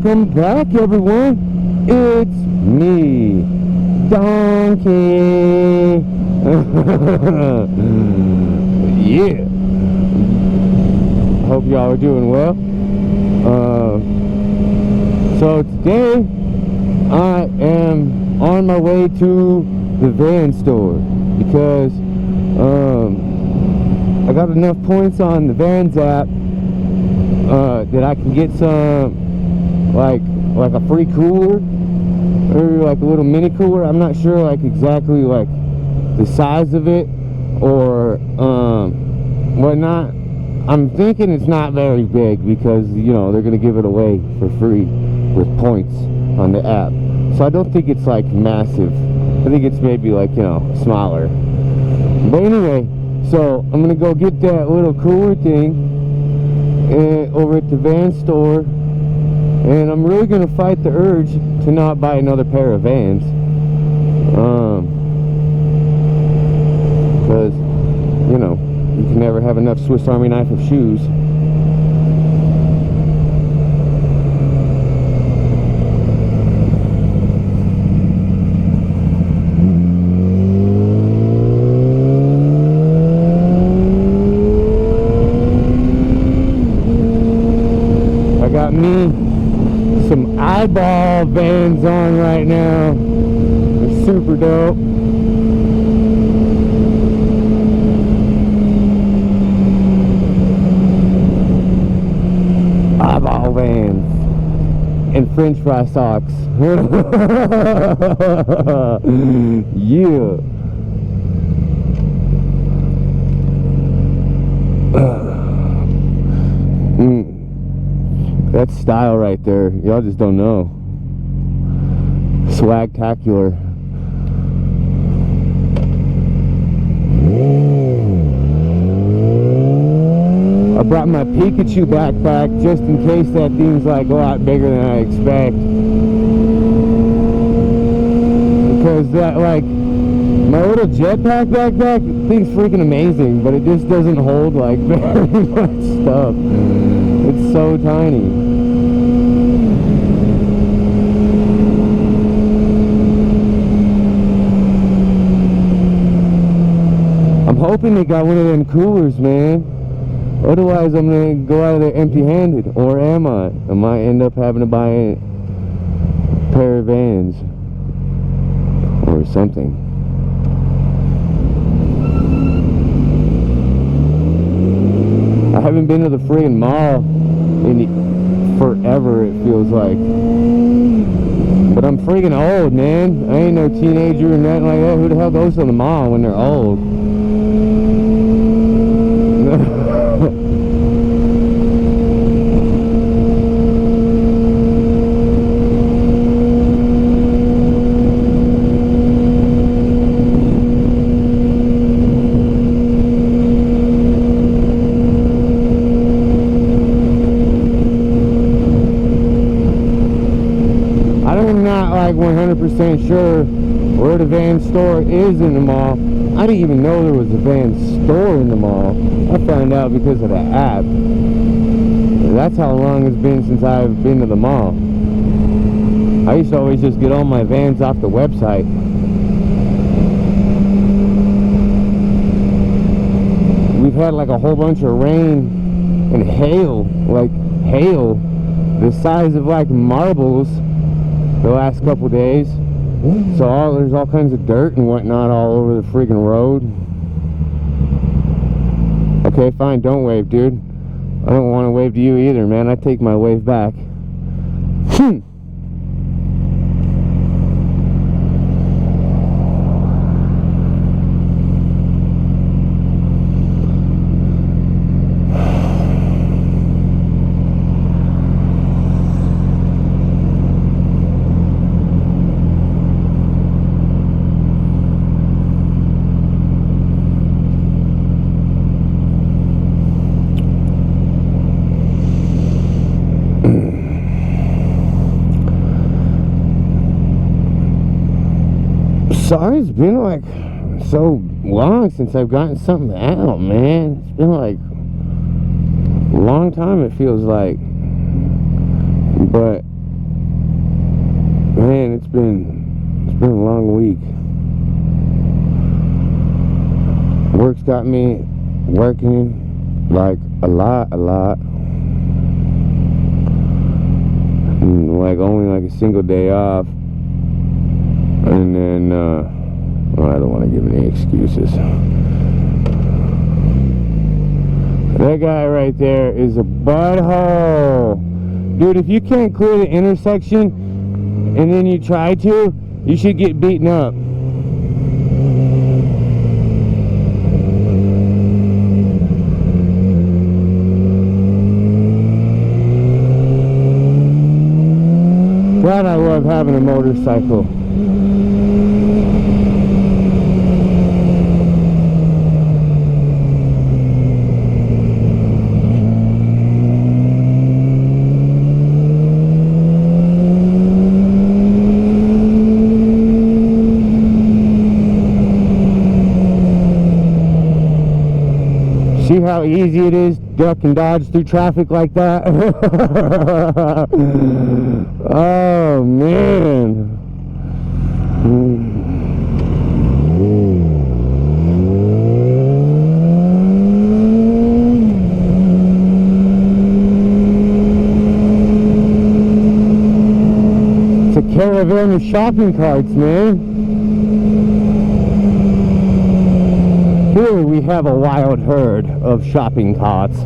Welcome back, everyone. It's me, Donkey. Yeah. Hope y'all are doing well. So today I am on my way to the van store because I got enough points on the Vans app that I can get some like a free cooler or like a little mini cooler. I'm not sure like exactly like the size of it or whatnot. I'm thinking it's not very big because, you know, they're gonna give it away for free with points on the app. So I don't think it's like massive. I think it's maybe like, you know, smaller. But anyway, so I'm gonna go get that little cooler thing over at the van store, and I'm really gonna fight the urge to not buy another pair of Vans, because, you know, you can never have enough Swiss Army knife of shoes. Got me some eyeball Vans on right now. They're super dope. Eyeball Vans and French fry socks. Yeah. That's style right there. Y'all just don't know. Swagtacular. I brought my Pikachu backpack just in case that thing's like a lot bigger than I expect. Because that, like, my little jetpack backpack thing's freaking amazing, but it just doesn't hold like very much stuff. It's so tiny. I'm hoping they got one of them coolers, man. Otherwise, I'm gonna go out of there empty-handed. Or am I? I might end up having to buy a pair of Vans or something. I haven't been to the friggin' mall in forever, it feels like. But I'm friggin' old, man. I ain't no teenager or nothing like that. Who the hell goes to the mall when they're old? I'm not like 100% sure where the van store is in the mall. I didn't even know there was a van store in the mall. I found out because of the app. That's how long it's been since I've been to the mall. I used to always just get all my Vans off the website. We've had like a whole bunch of rain and hail, like hail the size of like marbles the last couple days. So there's all kinds of dirt and whatnot all over the friggin' road. Okay, fine, don't wave, dude. I don't want to wave to you either, man. I take my wave back. Sorry, it's been like so long since I've gotten something out, man. It's been like a long time, it feels like. But Man, it's been a long week. Work's got me working like a lot. And like only like a single day off. And then, well, I don't want to give any excuses. That guy right there is a butthole. Dude, if you can't clear the intersection and then you try to, you should get beaten up. God, I love having a motorcycle. See how easy it is duck and dodge through traffic like that? Oh man. It's a caravan of shopping carts, man. Here we have a wild herd of shopping carts.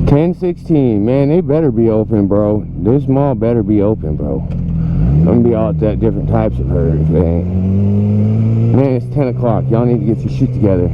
$10.16, man, they better be open, bro. This mall better be open, bro. I'm gonna be all at that different types of herd if they ain't. Man, it's 10 o'clock. Y'all need to get your shit together.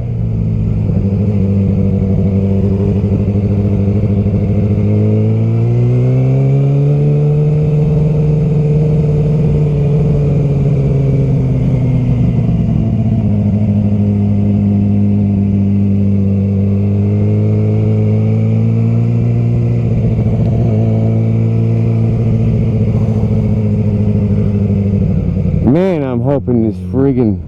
Man, I'm hoping this friggin'...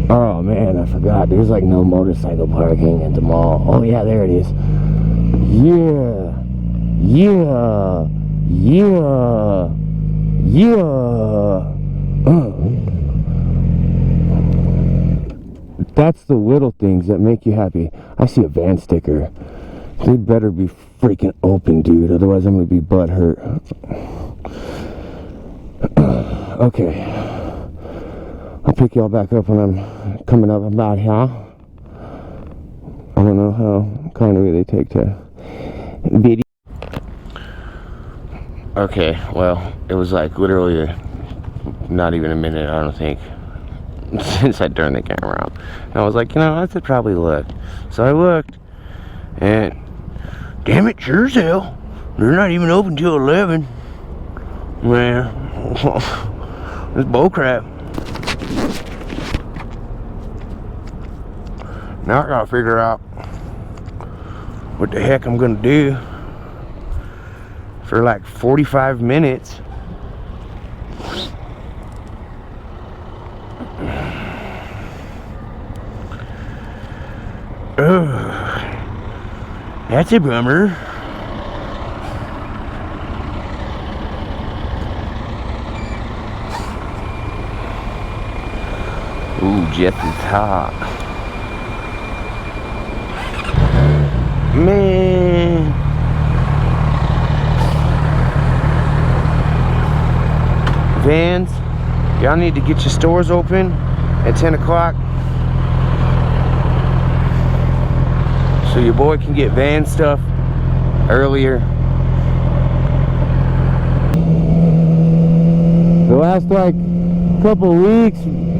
Oh man, I forgot. There's like no motorcycle parking at the mall. Oh yeah, there it is. Yeah. That's the little things that make you happy. I see a van sticker. They better be freaking open, dude. Otherwise, I'm gonna be butthurt. Okay. I'll pick y'all back up when I'm coming up about here. I don't know how kind of way they take to video. Okay, well, it was like literally not even a minute, I don't think, since I turned the camera on. And I was like, you know, I should probably look. So I looked, and damn it, sure as hell, they're not even open till 11. Man, this bullcrap. Now I gotta figure out what the heck I'm gonna do for like 45 minutes. Ugh, that's a bummer. Ooh, just as hot. Man. Vans, y'all need to get your stores open at 10 o'clock so your boy can get van stuff earlier. The last like couple weeks,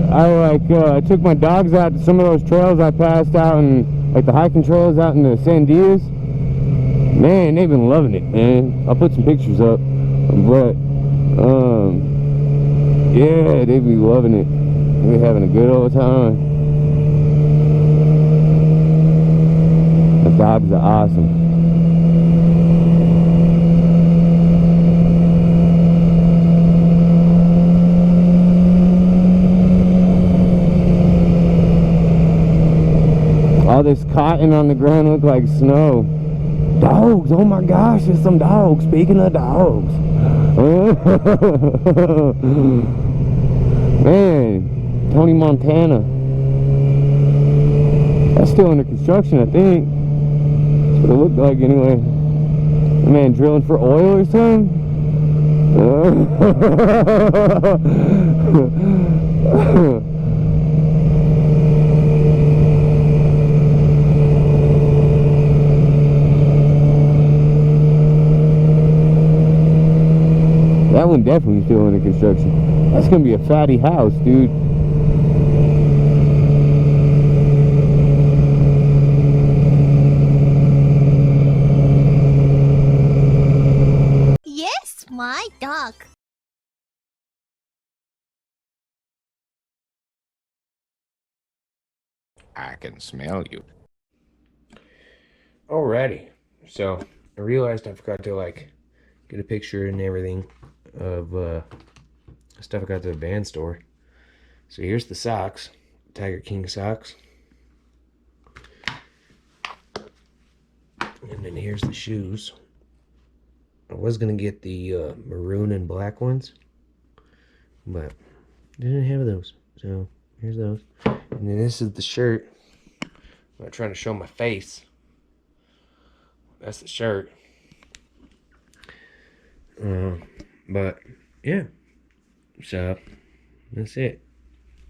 I took my dogs out to some of those trails I passed out in, like the hiking trails out in the Sandias. Man, they've been loving it, man. I'll put some pictures up, but yeah, they be loving it. We're having a good old time. Dogs are awesome. All this cotton on the ground look like snow. Dogs, oh my gosh, there's some dogs. Speaking of dogs. Man, Tony Montana. That's still under construction, I think. That's what it looked like anyway. Man, drilling for oil or something? That one definitely still under construction. That's gonna be a fatty house, dude. Yes, my dog. I can smell you. Alrighty, so I realized I forgot to like get a picture and everything of stuff I got to the band store. So here's the socks, Tiger King socks, and then here's the shoes. I was gonna get the maroon and black ones, but didn't have those. So here's those, and then this is the shirt. I'm not trying to show my face. That's the shirt. But yeah, so that's it.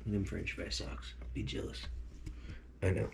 Them French fry socks. Be jealous. I know.